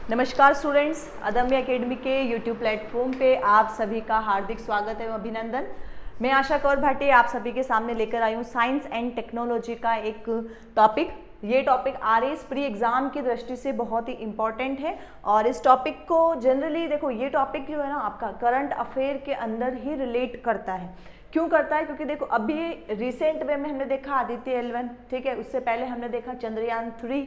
नमस्कार स्टूडेंट्स, अदम्य एकेडमी के यूट्यूब प्लेटफॉर्म पे आप सभी का हार्दिक स्वागत है, अभिनंदन। मैं आशा कौर भाटी आप सभी के सामने लेकर आई हूँ साइंस एंड टेक्नोलॉजी का एक टॉपिक। ये टॉपिक आरएस प्री एग्जाम की दृष्टि से बहुत ही इंपॉर्टेंट है और इस टॉपिक को जनरली देखो, ये टॉपिक जो है ना आपका करंट अफेयर के अंदर ही रिलेट करता है। क्यों करता है? क्योंकि देखो अभी रिसेंट में हमने देखा आदित्य L1, ठीक है, उससे पहले हमने देखा चंद्रयान 3।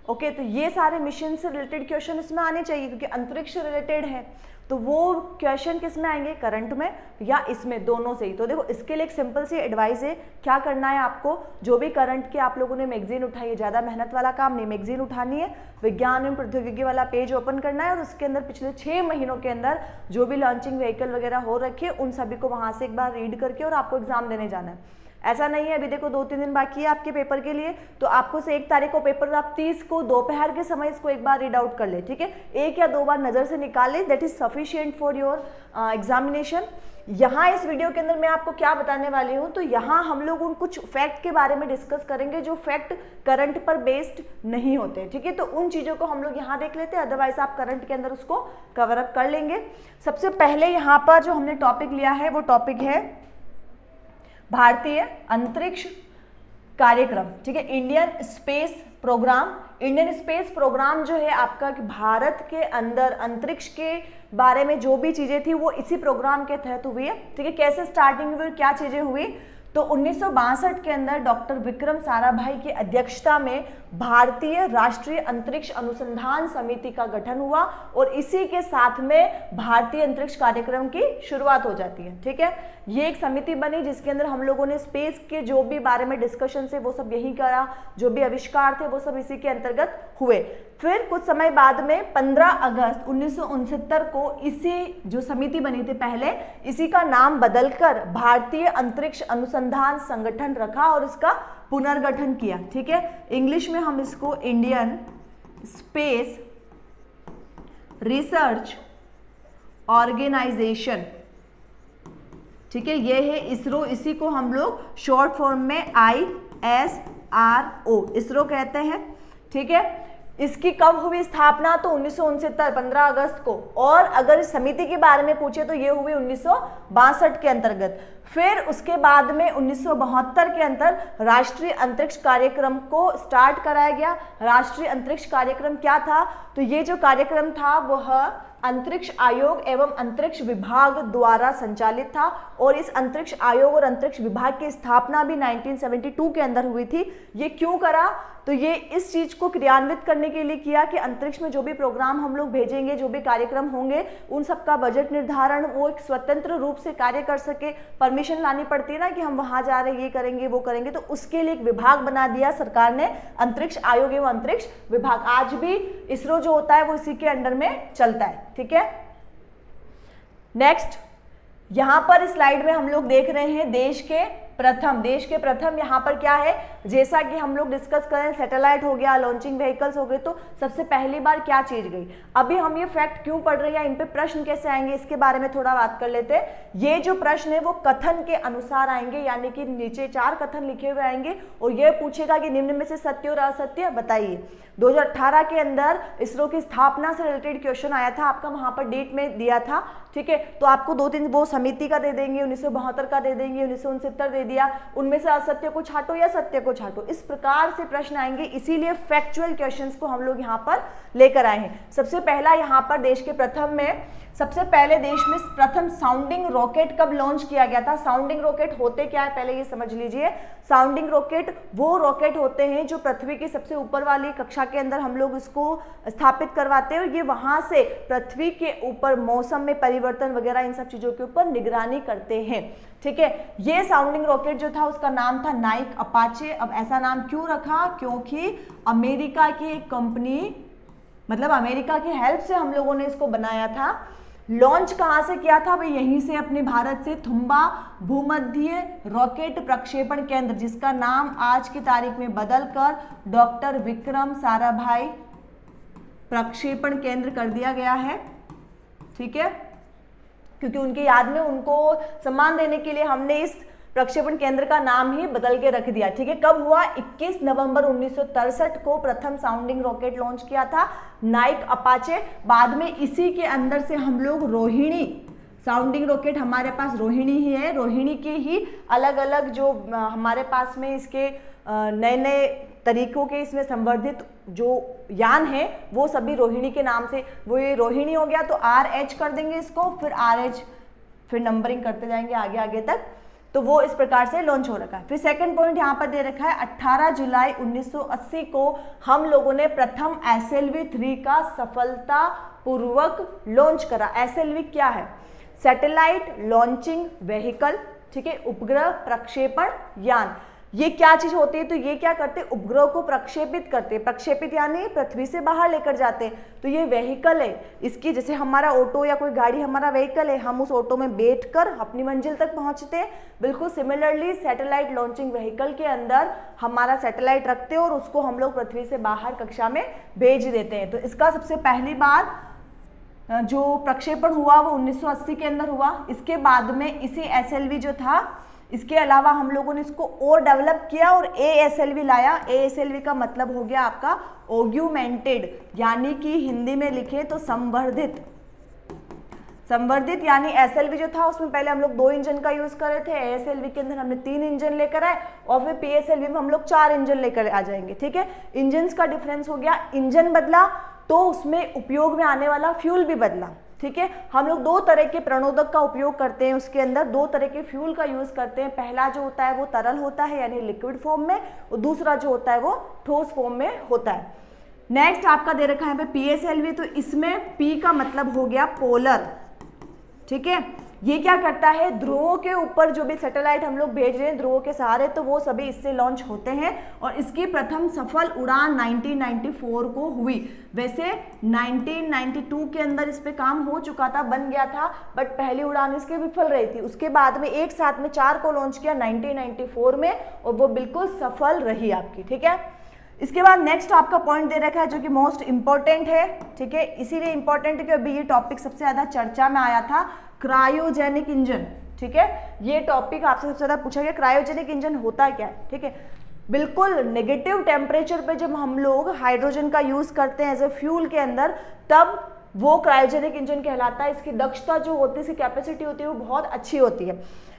ओके, तो ये सारे मिशन से रिलेटेड क्वेश्चन इसमें आने चाहिए क्योंकि अंतरिक्ष रिलेटेड है। तो वो क्वेश्चन किस में आएंगे, करंट में या इसमें, दोनों से ही। तो देखो इसके लिए एक सिंपल सी एडवाइस है, क्या करना है आपको, जो भी करंट के आप लोगों ने मैगजीन उठाई है, ज़्यादा मेहनत वाला काम नहीं, मैगजीन उठानी है, विज्ञान एवं प्रौद्योगिकी वाला पेज ओपन करना है और उसके अंदर पिछले 6 महीनों के अंदर जो भी लॉन्चिंग व्हीकल वगैरह हो रखे उन सभी को वहाँ से एक बार रीड करके और आपको एग्जाम देने जाना है। ऐसा नहीं है अभी देखो 2-3 दिन बाकी है आपके पेपर के लिए, तो आपको से 1 तारीख को पेपर, आप 30 को दोपहर के समय इसको एक बार रीड आउट कर ले, ठीक है, 1 या 2 बार नज़र से निकाल ले, that is sufficient for your examination. यहाँ इस वीडियो के अंदर मैं आपको क्या बताने वाली हूँ, तो यहाँ हम लोग उन कुछ फैक्ट के बारे में डिस्कस करेंगे जो फैक्ट करंट पर बेस्ड नहीं होते, ठीक है। तो उन चीज़ों को हम लोग यहाँ देख लेते हैं, अदरवाइज आप करंट के अंदर उसको कवर अप कर लेंगे। सबसे पहले यहाँ पर जो हमने टॉपिक लिया है वो टॉपिक है भारतीय अंतरिक्ष कार्यक्रम, ठीक है, Indian space programme. Indian space programme जो है आपका कि भारत के अंदर अंतरिक्ष के बारे में जो भी चीजें थी वो इसी प्रोग्राम के तहत हुई है, ठीक है। कैसे स्टार्टिंग हुई, क्या चीजें हुई, तो 1962 के अंदर डॉक्टर विक्रम साराभाई की अध्यक्षता में भारतीय राष्ट्रीय अंतरिक्ष अनुसंधान समिति का गठन हुआ और इसी के साथ में भारतीय अंतरिक्ष कार्यक्रम की शुरुआत हो जाती है, ठीक है। ये एक समिति बनी जिसके अंदर हम लोगों ने स्पेस के जो भी बारे में डिस्कशन से वो सब यही करा, जो भी आविष्कार थे वो सब इसी के अंतर्गत हुए। फिर कुछ समय बाद में 15 अगस्त 1969 को इसी जो समिति बनी थी पहले, इसी का नाम बदलकर भारतीय अंतरिक्ष अनुसंधान संगठन रखा और इसका पुनर्गठन किया, ठीक है। इंग्लिश में हम इसको इंडियन स्पेस रिसर्च ऑर्गेनाइजेशन, ठीक है, ये है इसरो। इसी को हम लोग शॉर्ट फॉर्म में ISRO इसरो कहते हैं, ठीक है। इसकी कब हुई स्थापना, तो 1969 15 अगस्त को, और अगर इस समिति के बारे में पूछे तो ये हुई 1962 के अंतर्गत। फिर उसके बाद में 1972 के अंदर राष्ट्रीय अंतरिक्ष कार्यक्रम को स्टार्ट कराया गया। राष्ट्रीय अंतरिक्ष कार्यक्रम क्या था, तो ये जो कार्यक्रम था वह अंतरिक्ष आयोग एवं अंतरिक्ष विभाग द्वारा संचालित था और इस अंतरिक्ष आयोग और अंतरिक्ष विभाग की स्थापना भी 1972 के अंदर हुई थी। ये क्यों करा, तो ये इस चीज को क्रियान्वित करने के लिए किया कि अंतरिक्ष में जो भी प्रोग्राम हम लोग भेजेंगे, जो भी कार्यक्रम होंगे, उन सबका बजट निर्धारण वो एक स्वतंत्र रूप से कार्य कर सके। परमिशन लानी पड़ती है ना कि हम वहां जा रहे हैं, ये करेंगे वो करेंगे, तो उसके लिए एक विभाग बना दिया सरकार ने, अंतरिक्ष आयोग एवं अंतरिक्ष विभाग। आज भी इसरो जो होता है वो इसी के अंडर में चलता है, ठीक है। नेक्स्ट, यहां पर इस स्लाइड में हम लोग देख रहे हैं देश के प्रथम यहाँ पर क्या है, जैसा कि हम लोग डिस्कस करें, सैटेलाइट हो गया, लॉन्चिंग व्हीकल्स हो गए, तो सबसे पहली बार क्या चीज गई। अभी हम ये फैक्ट क्यों पढ़ रहे हैं, इन पे प्रश्न कैसे आएंगे, इसके बारे में थोड़ा बात कर लेते हैं। ये जो प्रश्न है वो कथन के अनुसार आएंगे, यानी कि नीचे 4 कथन लिखे हुए आएंगे और ये पूछेगा कि निम्न में से सत्य और असत्य बताइए। 2018 के अंदर इसरो की स्थापना से रिलेटेड क्वेश्चन आया था, आपका वहां पर डेट में दिया था, ठीक है। तो आपको 2-3 वो समिति का दे देंगे, 1972 का दे देंगे, 1969 दे दिया, उनमें से असत्य को छाटो या सत्य को छाटो, इस प्रकार से प्रश्न आएंगे। इसीलिए फैक्चुअल क्वेश्चंस को हम लोग यहाँ पर लेकर आए हैं। सबसे पहला यहाँ पर देश के प्रथम में, सबसे पहले देश में प्रथम साउंडिंग रॉकेट कब लॉन्च किया गया था। साउंडिंग रॉकेट होते क्या है पहले ये समझ लीजिए। साउंडिंग रॉकेट वो रॉकेट होते हैं जो पृथ्वी की सबसे ऊपर वाली कक्षा के अंदर हम लोग इसको स्थापित करवाते हैं और ये वहां से पृथ्वी के ऊपर मौसम में परिवर्तन वगैरह इन सब चीजों के ऊपर निगरानी करते हैं, ठीक है। ये साउंडिंग रॉकेट जो था उसका नाम था नाइक अपाचे। अब ऐसा नाम क्यों रखा, क्योंकि अमेरिका की एक कंपनी, मतलब अमेरिका की हेल्प से हम लोगों ने इसको बनाया था। लॉन्च कहां से किया था भाई, यहीं से अपने भारत से थुम्बा भूमध्य रॉकेट प्रक्षेपण केंद्र, जिसका नाम आज की तारीख में बदलकर डॉक्टर विक्रम साराभाई प्रक्षेपण केंद्र कर दिया गया है, ठीक है। क्योंकि उनकी याद में उनको सम्मान देने के लिए हमने इस प्रक्षेपण केंद्र का नाम ही बदल के रख दिया, ठीक है। कब हुआ? 21 नवंबर 1963 को प्रथम साउंडिंग रॉकेट लॉन्च किया था, नाइक अपाचे। बाद में इसी के अंदर से हम लोग रोहिणी साउंडिंग रॉकेट, हमारे पास रोहिणी ही है, रोहिणी के ही अलग अलग जो हमारे पास में इसके नए नए तरीकों के इसमें संवर्धित जो यान है वो सभी रोहिणी के नाम से, वो ये रोहिणी हो गया तो RH कर देंगे इसको, फिर RH फिर नंबरिंग करते जाएंगे आगे आगे तक, तो वो इस प्रकार से लॉन्च हो रखा है। फिर सेकंड पॉइंट यहाँ पर दे रखा है 18 जुलाई 1980 को हम लोगों ने प्रथम SLV-3 का सफलतापूर्वक लॉन्च करा। SLV क्या है? सैटेलाइट लॉन्चिंग व्हीकल, ठीक है, उपग्रह प्रक्षेपण यान। ये क्या चीज होती है? तो ये क्या करते हैं? उपग्रह को प्रक्षेपित करते हैं। प्रक्षेपित यानी पृथ्वी से बाहर लेकर जाते हैं। तो ये व्हीकल है इसकी, जैसे हमारा ऑटो या कोई गाड़ी हमारा व्हीकल है, हम उस ऑटो में बैठकर अपनी मंजिल तक पहुंचते हैं। बिल्कुल सिमिलरली सैटेलाइट लॉन्चिंग व्हीकल के अंदर हमारा सैटेलाइट रखते हैं और उसको हम लोग पृथ्वी से बाहर कक्षा में भेज देते हैं। तो इसका सबसे पहली बार जो प्रक्षेपण हुआ वो 1980 के अंदर हुआ। इसके बाद में इसी SLV जो था, इसके अलावा हम लोगों ने इसको और डेवलप किया और ASLV लाया। ASLV का मतलब हो गया आपका ऑग्यूमेंटेड, यानी कि हिंदी में लिखे तो संवर्धित। संवर्धित यानी SLV जो था उसमें पहले हम लोग 2 इंजन का यूज कर रहे थे, ASLV के अंदर हमने 3 इंजन लेकर आए और फिर PSLV में हम लोग 4 इंजन लेकर आ जाएंगे, ठीक है। इंजन का डिफरेंस हो गया, इंजन बदला तो उसमें उपयोग में आने वाला फ्यूल भी बदला, ठीक है। हम लोग 2 तरह के प्रणोदक का उपयोग करते हैं, उसके अंदर 2 तरह के फ्यूल का यूज करते हैं। पहला जो होता है वो तरल होता है यानी लिक्विड फॉर्म में, और दूसरा जो होता है वो ठोस फॉर्म में होता है। नेक्स्ट आपका दे रखा है PSLV, तो इसमें P का मतलब हो गया पोलर, ठीक है। ये क्या करता है? ध्रुवों के ऊपर जो भी सैटेलाइट हम लोग भेज रहे हैं ध्रुवों के सहारे, तो वो सभी इससे लॉन्च होते हैं और इसकी प्रथम सफल उड़ान 1994 को हुई। वैसे 1992 के अंदर इस पे काम हो चुका था, बन गया था, बट पहली उड़ान इसकी विफल रही थी। उसके बाद में एक साथ में 4 को लॉन्च किया 1994 में और वो बिल्कुल सफल रही आपकी, ठीक है। इसके बाद नेक्स्ट आपका पॉइंट दे रखा है जो कि मोस्ट इंपॉर्टेंट है, ठीक है। इसीलिए इंपॉर्टेंट है कि अभी ये टॉपिक सबसे ज्यादा चर्चा में आया था, क्रायोजेनिक इंजन, ठीक है। ये टॉपिक आपसे सबसे ज्यादा पूछा गया, क्रायोजेनिक इंजन होता क्या है, ठीक है। बिल्कुल नेगेटिव टेम्परेचर पे जब हम लोग हाइड्रोजन का यूज करते हैं एज ए फ्यूल के अंदर, तब वो क्रायोजेनिक इंजन कहलाता है। इसकी दक्षता जो होती है, इसकी कैपेसिटी होती है, वो बहुत अच्छी होती है।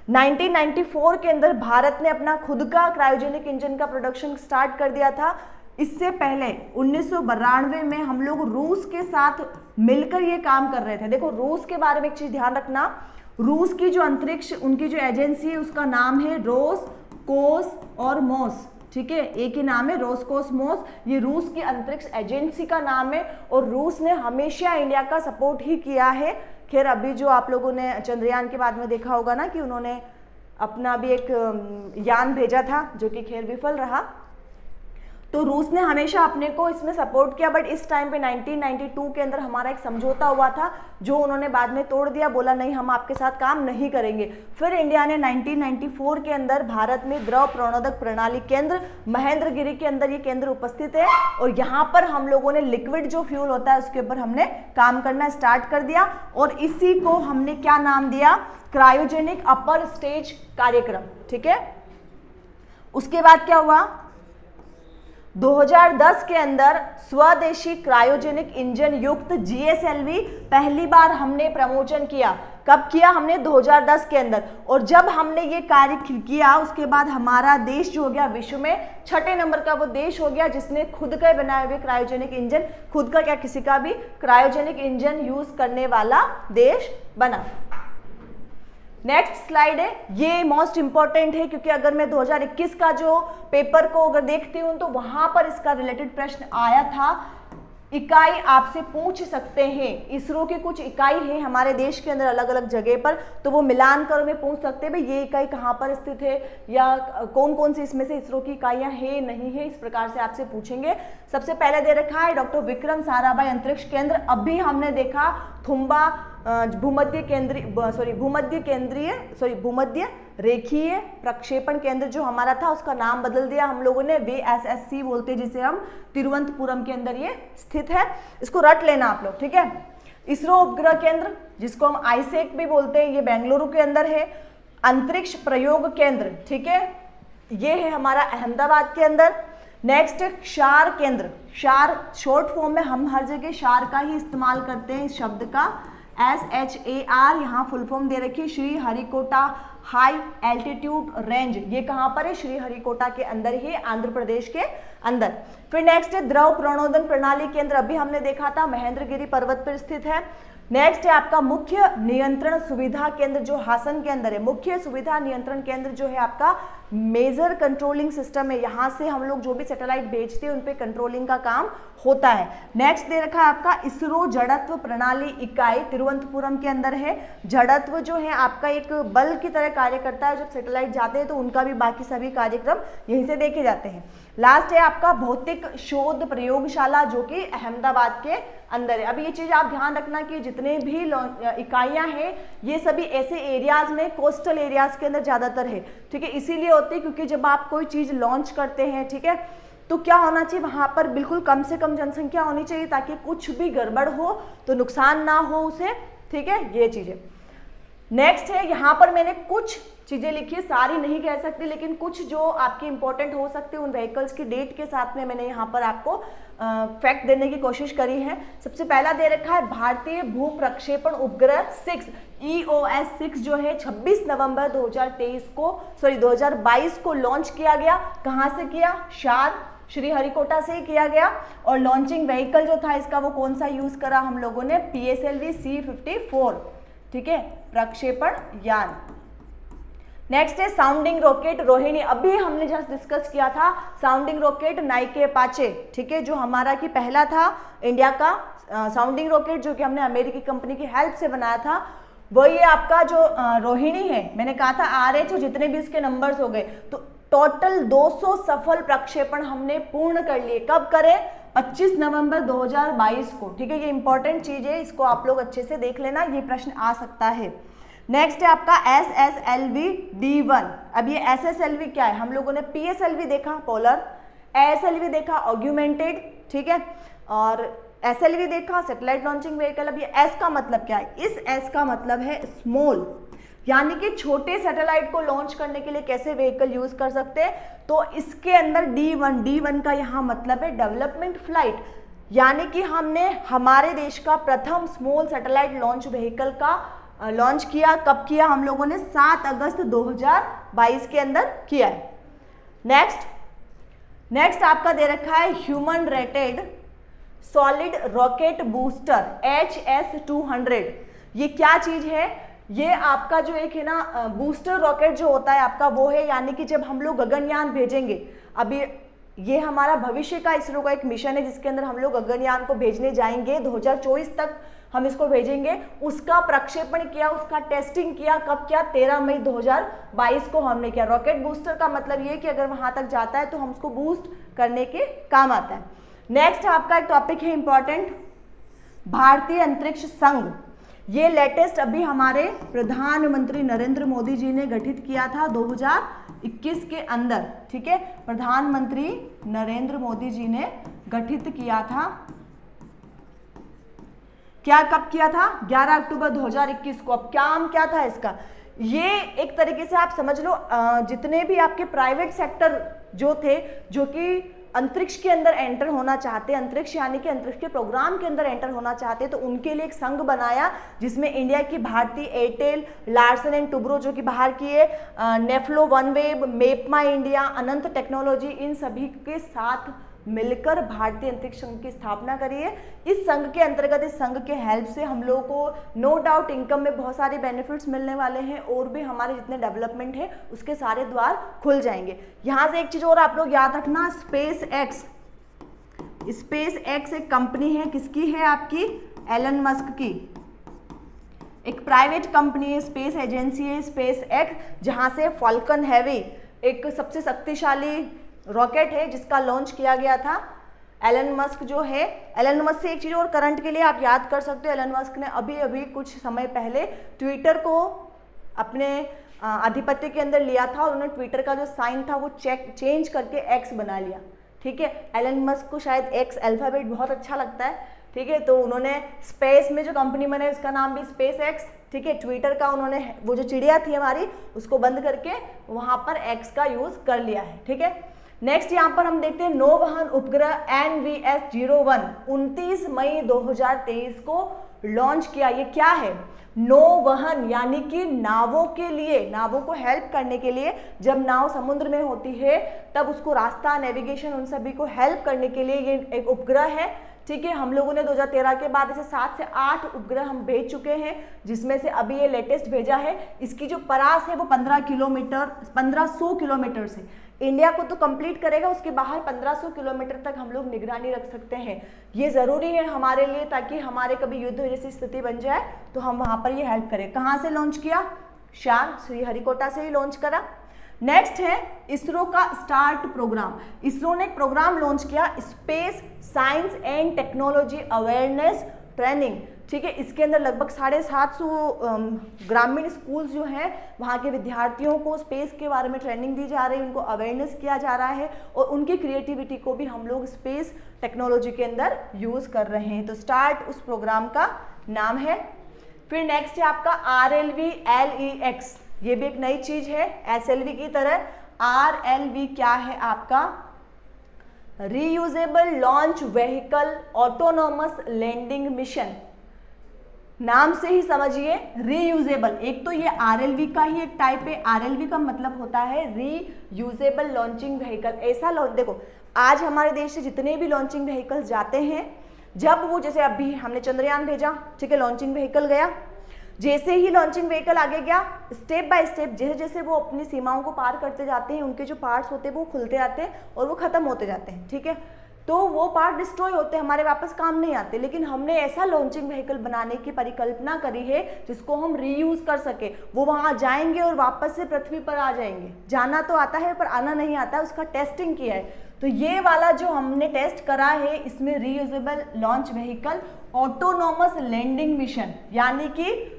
1994 के अंदर भारत ने अपना खुद का क्रायोजेनिक इंजन का प्रोडक्शन स्टार्ट कर दिया था। इससे पहले 1992 में हम लोग रूस के साथ मिलकर ये काम कर रहे थे। देखो रूस के बारे में एक चीज ध्यान रखना, रूस की जो अंतरिक्ष उनकी जो एजेंसी है उसका नाम है रोसकोस और मोस, ठीक है, एक ही नाम है रोसकोसमोस। ये रूस की अंतरिक्ष एजेंसी का नाम है और रूस ने हमेशा इंडिया का सपोर्ट ही किया है। खैर अभी जो आप लोगों ने चंद्रयान के बाद में देखा होगा ना कि उन्होंने अपना भी एक यान भेजा था जो कि खैर विफल रहा, तो रूस ने हमेशा अपने को इसमें सपोर्ट किया। बट इस टाइम पे 1992 के अंदर हमारा एक समझौता हुआ था जो उन्होंने बाद में तोड़ दिया, बोला नहीं हम आपके साथ काम नहीं करेंगे। फिर इंडिया ने 1994 के अंदर भारत में द्रव प्रणोदक प्रणाली केंद्र महेंद्रगिरी के अंदर ये केंद्र उपस्थित है और यहाँ पर हम लोगों ने लिक्विड जो फ्यूल होता है उसके ऊपर हमने काम करना स्टार्ट कर दिया और इसी को हमने क्या नाम दिया, क्रायोजेनिक अपर स्टेज कार्यक्रम, ठीक है। उसके बाद क्या हुआ, 2010 के अंदर स्वदेशी क्रायोजेनिक इंजन युक्त GSLV पहली बार हमने प्रमोशन किया। कब किया हमने? 2010 के अंदर। और जब हमने ये कार्य किया उसके बाद हमारा देश जो हो गया विश्व में 6ठे नंबर का वो देश हो गया जिसने खुद का बनाए हुए क्रायोजेनिक इंजन, खुद का क्या किसी का भी क्रायोजेनिक इंजन यूज करने वाला देश बना। नेक्स्ट स्लाइड है, ये मोस्ट इंपॉर्टेंट है क्योंकि अगर मैं 2021 का जो पेपर को अगर देखती हूँ तो वहां पर इसका रिलेटेड प्रश्न आया था। इकाई आपसे पूछ सकते हैं, इसरो की कुछ इकाई है हमारे देश के अंदर अलग अलग जगह पर, तो वो मिलान कर में पूछ सकते हैं भाई ये इकाई कहाँ पर स्थित है या कौन कौन सी इसमें से इसरो की इकाइयाँ है नहीं है, इस प्रकार से आपसे पूछेंगे। सबसे पहले दे रखा है डॉक्टर विक्रम साराभाई अंतरिक्ष केंद्र। अभी हमने देखा थुम्बा भूमध्य रेखीय प्रक्षेपण केंद्र जो हमारा था उसका नाम बदल दिया हम लोगों ने, VSSC बोलते हैं जिसे हम, तिरुवनंतपुरम के अंदर ये स्थित है, इसको रट लेना आप लोग, ठीक है। इसरो उपग्रह केंद्र जिसको हम आईसेक भी बोलते हैं, ये बेंगलुरु के अंदर है। अंतरिक्ष प्रयोग केंद्र, ठीक है, ये है हमारा अहमदाबाद के अंदर। नेक्स्ट है क्षार केंद्र। क्षार शॉर्ट फॉर्म में हम हर जगह क्षार का ही इस्तेमाल करते हैं इस शब्द का, SHAR, यहाँ फुल फॉर्म दे रखी है Shri Harikota high altitude range. ये कहाँ पर है? श्री हरिकोटा के अंदर ही, आंध्र प्रदेश के अंदर। फिर नेक्स्ट है द्रव प्रणोदन प्रणाली केंद्र, अभी हमने देखा था महेंद्रगिरी पर्वत पर स्थित है। नेक्स्ट है आपका मुख्य नियंत्रण सुविधा केंद्र जो हासन के अंदर है। मुख्य सुविधा नियंत्रण केंद्र जो है आपका मेजर कंट्रोलिंग सिस्टम है, यहाँ से हम लोग जो भी सैटेलाइट भेजते हैं उन पे कंट्रोलिंग का काम होता है। नेक्स्ट दे रखा है आपका इसरो जड़त्व प्रणाली इकाई, तिरुवनंतपुरम के अंदर है। जड़त्व जो है आपका एक बल की तरह कार्य करता है, जब सैटेलाइट जाते हैं तो उनका भी बाकी सभी कार्यक्रम यहीं से देखे जाते हैं। लास्ट है आपका भौतिक शोध प्रयोगशाला जो कि अहमदाबाद के अंदर है। अब ये चीज आप ध्यान रखना कि जितने भी इकाइयां हैं ये सभी ऐसे एरियाज में, कोस्टल एरियाज के अंदर ज्यादातर है, ठीक है। इसीलिए होती है क्योंकि जब आप कोई चीज लॉन्च करते हैं, ठीक है, तो क्या होना चाहिए, वहां पर बिल्कुल कम से कम जनसंख्या होनी चाहिए ताकि कुछ भी गड़बड़ हो तो नुकसान ना हो उसे, ठीक है, ये चीजें। नेक्स्ट है, यहाँ पर मैंने कुछ चीजें लिखी है, सारी नहीं कह सकती, लेकिन कुछ जो आपके इंपॉर्टेंट हो सकते हैं उन व्हीकल्स की डेट के साथ में मैंने यहाँ पर आपको फैक्ट देने की कोशिश करी है। सबसे पहला दे रखा है भारतीय भू प्रक्षेपण उपग्रह 6 EOS 6 जो है 26 नवंबर 2022 को लॉन्च किया गया। कहाँ से किया? शार श्री हरिकोटा से ही किया गया। और लॉन्चिंग व्हीकल जो था इसका वो कौन सा यूज करा हम लोगों ने? PSLV C-54, ठीक है, प्रक्षेपण यान। नेक्स्ट है साउंडिंग रॉकेट रोहिणी, अभी हमने जस्ट डिस्कस किया था साउंडिंग रॉकेट नाइके अपाचे, ठीक है, जो हमारा की पहला था इंडिया का साउंडिंग रॉकेट जो कि हमने अमेरिकी कंपनी की हेल्प से बनाया था। वो ये आपका जो रोहिणी है, मैंने कहा था RH और जितने भी इसके नंबर्स हो गए, तो टोटल 200 सफल प्रक्षेपण हमने पूर्ण कर लिए। कब करें? 25 नवंबर 2022 को, ठीक है। ये इंपॉर्टेंट चीज है, इसको आप लोग अच्छे से देख लेना, ये प्रश्न आ सकता है। नेक्स्ट है आपका SSLV D1। अब ये SSLV क्या है? हम लोगों ने PSLV देखा पोलर, ASLV देखा ऑग्यूमेंटेड, ठीक है, और SLV देखा सैटेलाइट लॉन्चिंग व्हीकल। अब ये S का मतलब क्या है? इस S का मतलब है स्मॉल, यानी कि छोटे सैटेलाइट को लॉन्च करने के लिए कैसे व्हीकल यूज कर सकते हैं। तो इसके अंदर D1 का यहाँ मतलब है डेवलपमेंट फ्लाइट, यानी कि हमने हमारे देश का प्रथम स्मॉल सैटेलाइट लॉन्च व्हीकल का लॉन्च किया। कब किया? हम लोगों ने 7 अगस्त 2022 के अंदर किया है। नेक्स्ट आपका दे रखा है human rated solid rocket booster HS-200। ये क्या चीज है? ये आपका जो एक है ना बूस्टर रॉकेट जो होता है आपका वो है, यानी कि जब हम लोग गगनयान भेजेंगे, अभी ये हमारा भविष्य का इसरो का एक मिशन है जिसके अंदर हम लोग गगनयान को भेजने जाएंगे, 2024 तक हम इसको भेजेंगे। उसका प्रक्षेपण किया, उसका टेस्टिंग किया, कब किया? 13 मई 2022 को हमने किया। रॉकेट बूस्टर का मतलब ये कि अगर वहां तक जाता है तो हम उसको बूस्ट करने के काम आता है। नेक्स्ट आपका एक टॉपिक है इंपॉर्टेंट, भारतीय अंतरिक्ष संघ। ये लेटेस्ट अभी हमारे प्रधानमंत्री नरेंद्र मोदी जी ने गठित किया था 2021 के अंदर, ठीक है, प्रधानमंत्री नरेंद्र मोदी जी ने गठित किया था। क्या कब किया था? 11 अक्टूबर 2021 को। अब काम क्या था इसका? ये एक तरीके से आप समझ लो जितने भी आपके प्राइवेट सेक्टर जो थे, जो कि अंतरिक्ष के अंदर एंटर होना चाहते, अंतरिक्ष यानी कि अंतरिक्ष के प्रोग्राम के अंदर एंटर होना चाहते, तो उनके लिए एक संघ बनाया जिसमें इंडिया की Bharti Airtel, Larsen and Toubro जो कि बाहर की है, नेफ्लो, वनवेब, मेपमा इंडिया, अनंत टेक्नोलॉजी, इन सभी के साथ मिलकर भारतीय अंतरिक्ष संघ की स्थापना करी है। इस संघ के अंतर्गत, इस संघ के हेल्प से हम लोगों को नो डाउट इनकम में बहुत सारे बेनिफिट्स मिलने वाले हैं और भी हमारे जितने डेवलपमेंट है उसके सारे द्वार खुल जाएंगे। यहाँ से एक चीज और आप लोग याद रखना, स्पेस एक्स एक कंपनी है, किसकी है? आपकी एलन मस्क की, एक प्राइवेट कंपनी है, स्पेस एजेंसी है स्पेस एक्स, जहां से फाल्कन हैवी एक सबसे शक्तिशाली रॉकेट है जिसका लॉन्च किया गया था। एलन मस्क जो है, एलन मस्क से एक चीज और करंट के लिए आप याद कर सकते हो, एलन मस्क ने अभी अभी कुछ समय पहले ट्विटर को अपने आधिपत्य के अंदर लिया था और उन्होंने ट्विटर का जो साइन था वो चेंज करके एक्स बना लिया, ठीक है। एलन मस्क को शायद एक्स अल्फाबेट बहुत अच्छा लगता है, ठीक है। तो उन्होंने स्पेस में जो कंपनी बनाई उसका नाम भी स्पेस एक्स, ठीक है। ट्विटर का उन्होंने वो जो चिड़िया थी हमारी उसको बंद करके वहां पर एक्स का यूज कर लिया है, ठीक है। नेक्स्ट यहाँ पर हम देखते हैं नौवहन उपग्रह NVS-01 29 मई 2023 को लॉन्च किया। ये क्या है? नौवहन यानी कि नावों के लिए, नावों को हेल्प करने के लिए, जब नाव समुद्र में होती है तब उसको रास्ता, नेविगेशन, उन सभी को हेल्प करने के लिए ये एक उपग्रह है, ठीक है। हम लोगों ने 2013 के बाद ऐसे 7 से 8 उपग्रह हम भेज चुके हैं, जिसमें से अभी ये लेटेस्ट भेजा है। इसकी जो परास है वो 1500 किलोमीटर से इंडिया को तो कंप्लीट करेगा, उसके बाहर 1500 किलोमीटर तक हम लोग निगरानी रख सकते हैं। ये ज़रूरी है हमारे लिए, ताकि हमारे कभी युद्ध जैसी स्थिति बन जाए तो हम वहाँ पर ये हेल्प करें। कहाँ से लॉन्च किया? श्रीहरिकोटा से ही लॉन्च करा। नेक्स्ट है इसरो का स्टार्ट प्रोग्राम। इसरो ने एक प्रोग्राम लॉन्च किया, space science and technology awareness training, ठीक है। इसके अंदर लगभग 750 ग्रामीण स्कूल्स जो हैं वहाँ के विद्यार्थियों को स्पेस के बारे में ट्रेनिंग दी जा रही है, उनको अवेयरनेस किया जा रहा है और उनकी क्रिएटिविटी को भी हम लोग स्पेस टेक्नोलॉजी के अंदर यूज़ कर रहे हैं। तो स्टार्ट उस प्रोग्राम का नाम है। फिर नेक्स्ट है आपका RLV-LEX, ये भी एक नई चीज है SLV की तरह। RLV क्या है आपका? Reusable launch vehicle autonomous landing mission. नाम से ही समझिए रीयूजेबल, एक तो ये RLV का ही एक टाइप है। RLV का मतलब होता है रीयूजेबल लॉन्चिंग व्हीकल। ऐसा देखो, आज हमारे देश से जितने भी लॉन्चिंग व्हीकल्स जाते हैं, जब वो जैसे अभी हमने चंद्रयान भेजा, ठीक है, लॉन्चिंग व्हीकल गया, जैसे ही लॉन्चिंग व्हीकल आगे गया, स्टेप बाय स्टेप जैसे जैसे वो अपनी सीमाओं को पार करते जाते हैं, उनके जो पार्ट्स होते हैं वो खुलते जाते हैं और वो खत्म होते जाते हैं, ठीक है। तो वो पार्ट डिस्ट्रॉय होते हैं, हमारे वापस काम नहीं आते, लेकिन हमने ऐसा लॉन्चिंग व्हीकल बनाने की परिकल्पना करी है जिसको हम रीयूज कर सके। वो वहाँ जाएंगे और वापस से पृथ्वी पर आ जाएंगे। जाना तो आता है पर आना नहीं आता है, उसका टेस्टिंग किया है। तो ये वाला जो हमने टेस्ट करा है, इसमें reusable launch vehicle autonomous landing mission, यानी कि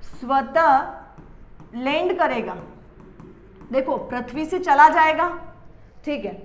स्वतः लैंड करेगा। देखो, पृथ्वी से चला जाएगा, ठीक है,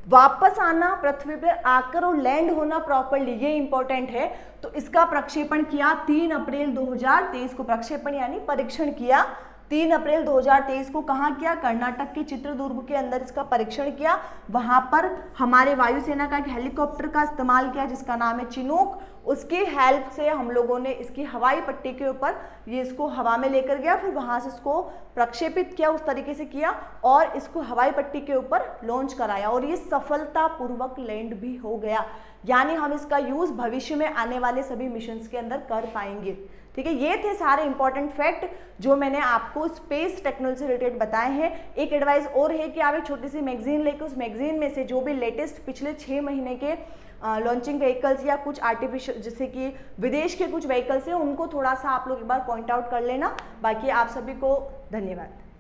वापस आना, पृथ्वी पर आकर और लैंड होना प्रॉपर्ली, ये इंपॉर्टेंट है। तो इसका प्रक्षेपण किया 3 अप्रैल 2023 को, प्रक्षेपण यानी परीक्षण किया 3 अप्रैल 2023 को। कहाँ किया? कर्नाटक के चित्रदुर्ग के अंदर इसका परीक्षण किया। वहां पर हमारे वायुसेना का एक हेलीकॉप्टर का इस्तेमाल किया जिसका नाम है चिनूक। उसकी हेल्प से हम लोगों ने इसकी हवाई पट्टी के ऊपर ये इसको हवा में लेकर गया, फिर वहां से इसको प्रक्षेपित किया, उस तरीके से किया और इसको हवाई पट्टी के ऊपर लॉन्च कराया और ये सफलतापूर्वक लैंड भी हो गया। यानी हम इसका यूज भविष्य में आने वाले सभी मिशंस के अंदर कर पाएंगे, ठीक है। ये थे सारे इंपॉर्टेंट फैक्ट जो मैंने आपको स्पेस टेक्नोलॉजी से रिलेटेड बताए हैं। एक एडवाइस और है कि आप एक छोटी सी मैगजीन लेकर उस मैगजीन में से जो भी लेटेस्ट पिछले 6 महीने के लॉन्चिंग व्हीकल्स या कुछ आर्टिफिशियल जैसे कि विदेश के कुछ व्हीकल्स हैं, उनको थोड़ा सा आप लोग एक बार पॉइंट आउट कर लेना। बाकी आप सभी को धन्यवाद।